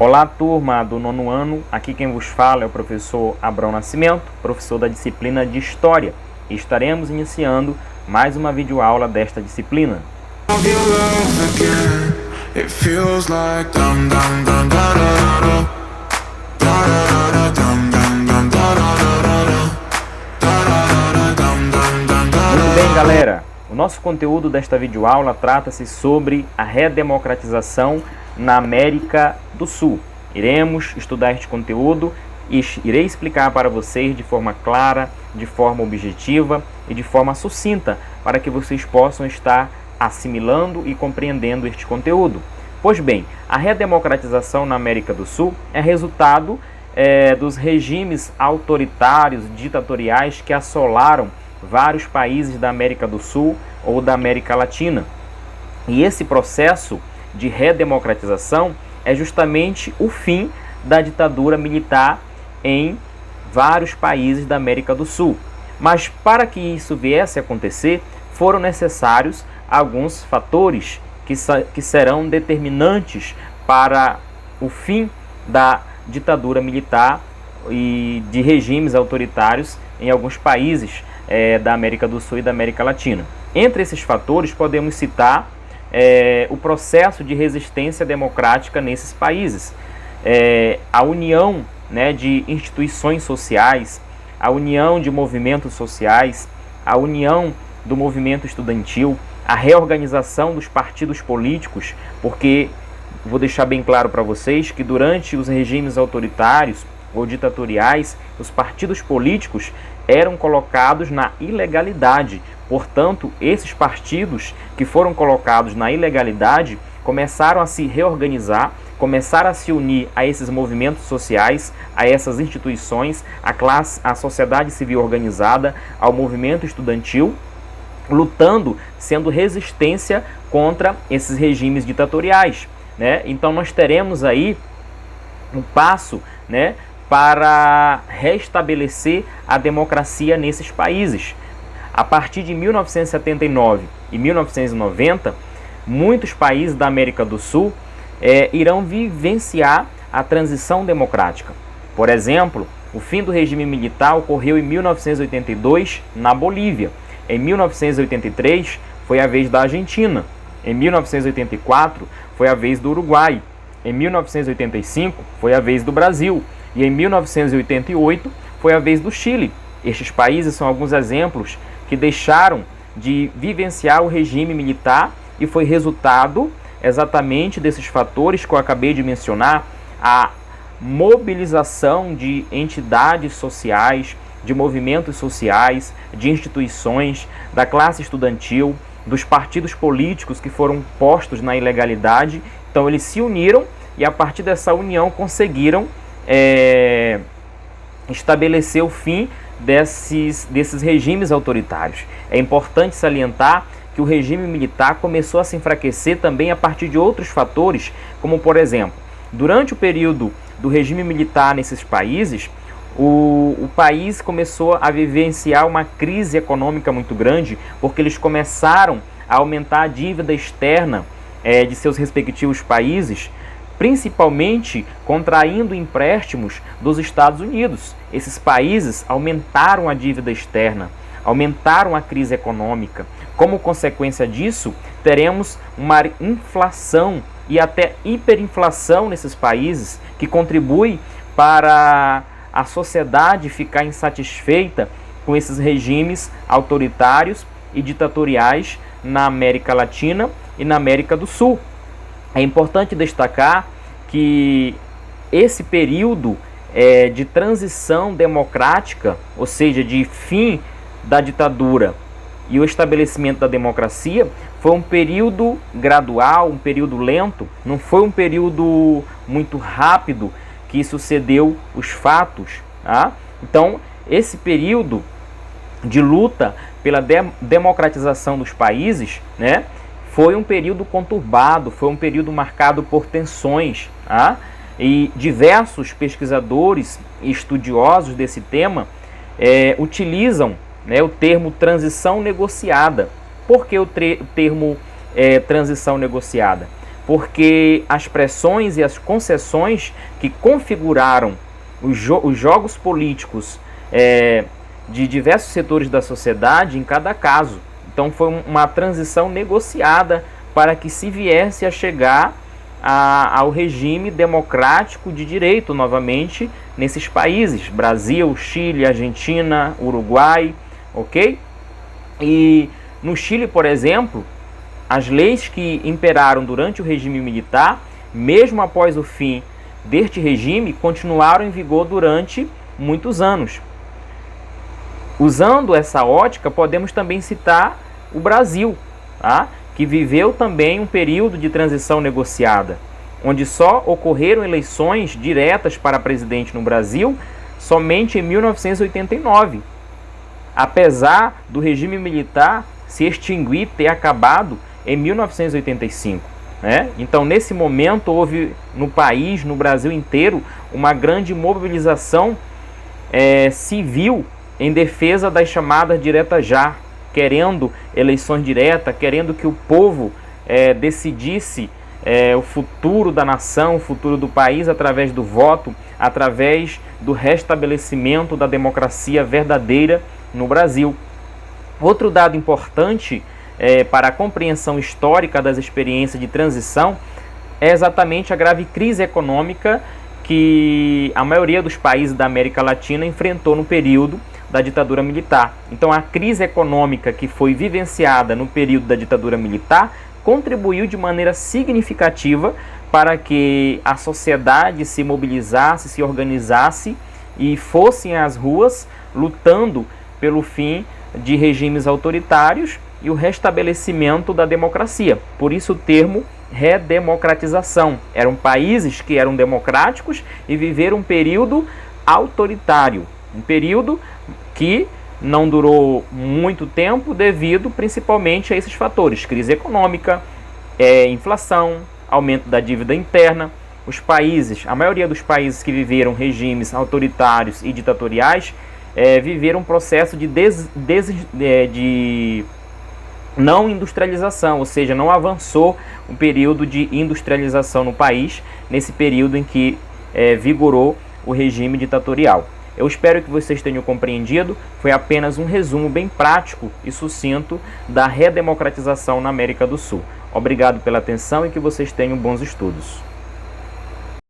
Olá, turma do nono ano, aqui quem vos fala é o professor Abrão Nascimento, professor da disciplina de História, e estaremos iniciando mais uma videoaula desta disciplina. Muito bem, galera, o nosso conteúdo desta videoaula trata-se sobre a redemocratização na América do Sul. Iremos estudar este conteúdo e irei explicar para vocês de forma clara, de forma objetiva e de forma sucinta, para que vocês possam estar assimilando e compreendendo este conteúdo. Pois bem, a redemocratização na América do Sul é resultado dos regimes autoritários, ditatoriais que assolaram vários países da América do Sul ou da América Latina. E esse processo de redemocratização é justamente o fim da ditadura militar em vários países da América do Sul. Mas para que isso viesse a acontecer, foram necessários alguns fatores que serão determinantes para o fim da ditadura militar e de regimes autoritários em alguns países da América do Sul e da América Latina. Entre esses fatores podemos citar o processo de resistência democrática nesses países, a união de instituições sociais, a união de movimentos sociais, a união do movimento estudantil, a reorganização dos partidos políticos, porque vou deixar bem claro para vocês que durante os regimes autoritários ou ditatoriais, os partidos políticos eram colocados na ilegalidade. Portanto, esses partidos que foram colocados na ilegalidade começaram a se reorganizar, começaram a se unir a esses movimentos sociais, a essas instituições, a sociedade civil organizada, ao movimento estudantil, lutando, sendo resistência contra esses regimes ditatoriais. Então nós teremos aí um passo para restabelecer a democracia nesses países. A partir de 1979 e 1990, muitos países da América do Sul irão vivenciar a transição democrática. Por exemplo, o fim do regime militar ocorreu em 1982 na Bolívia. Em 1983 foi a vez da Argentina. Em 1984 foi a vez do Uruguai. Em 1985 foi a vez do Brasil. E em 1988 foi a vez do Chile. Estes países são alguns exemplos que deixaram de vivenciar o regime militar e foi resultado exatamente desses fatores que eu acabei de mencionar, a mobilização de entidades sociais, de movimentos sociais, de instituições, da classe estudantil, dos partidos políticos que foram postos na ilegalidade. Então eles se uniram e a partir dessa união conseguiram estabelecer o fim desses regimes autoritários. É importante salientar que o regime militar começou a se enfraquecer também a partir de outros fatores, como por exemplo, durante o período do regime militar nesses países, o país começou a vivenciar uma crise econômica muito grande, porque eles começaram a aumentar a dívida externa de seus respectivos países, principalmente contraindo empréstimos dos Estados Unidos. Esses países aumentaram a dívida externa, aumentaram a crise econômica. Como consequência disso, teremos uma inflação e até hiperinflação nesses países, que contribui para a sociedade ficar insatisfeita com esses regimes autoritários e ditatoriais na América Latina e na América do Sul. É importante destacar que esse período de transição democrática, ou seja, de fim da ditadura e o estabelecimento da democracia, foi um período gradual, um período lento, não foi um período muito rápido que sucedeu os fatos. Então, esse período de luta pela democratização dos países, foi um período conturbado, foi um período marcado por tensões. E diversos pesquisadores e estudiosos desse tema utilizam o termo transição negociada. Por que o termo transição negociada? porque as pressões e as concessões que configuraram os jogos políticos de diversos setores da sociedade em cada caso. Então foi uma transição negociada para que se viesse a chegar ao regime democrático de direito novamente nesses países, Brasil, Chile, Argentina, Uruguai, ok? E no Chile, por exemplo, as leis que imperaram durante o regime militar, mesmo após o fim deste regime, continuaram em vigor durante muitos anos. Usando essa ótica, podemos também citar o Brasil, tá? Que viveu também um período de transição negociada, onde só ocorreram eleições diretas para presidente no Brasil somente em 1989, apesar do regime militar se extinguir, ter acabado em 1985. Né? Então, nesse momento, houve no país, no Brasil inteiro, uma grande mobilização civil em defesa das chamadas diretas já, querendo eleições diretas, querendo que o povo decidisse o futuro da nação, o futuro do país através do voto, através do restabelecimento da democracia verdadeira no Brasil. Outro dado importante para a compreensão histórica das experiências de transição é exatamente a grave crise econômica que a maioria dos países da América Latina enfrentou no período da ditadura militar. Então, a crise econômica que foi vivenciada no período da ditadura militar contribuiu de maneira significativa para que a sociedade se mobilizasse, se organizasse e fossem às ruas lutando pelo fim de regimes autoritários e o restabelecimento da democracia. Por isso o termo redemocratização. Eram países que eram democráticos e viveram um período autoritário, um período que não durou muito tempo devido principalmente a esses fatores: crise econômica, inflação, aumento da dívida interna. Os países, a maioria dos países que viveram regimes autoritários e ditatoriais viveram um processo de não industrialização, ou seja, não avançou o período de industrialização no país, nesse período em que vigorou o regime ditatorial. Eu espero que vocês tenham compreendido. Foi apenas um resumo bem prático e sucinto da redemocratização na América do Sul. Obrigado pela atenção e que vocês tenham bons estudos.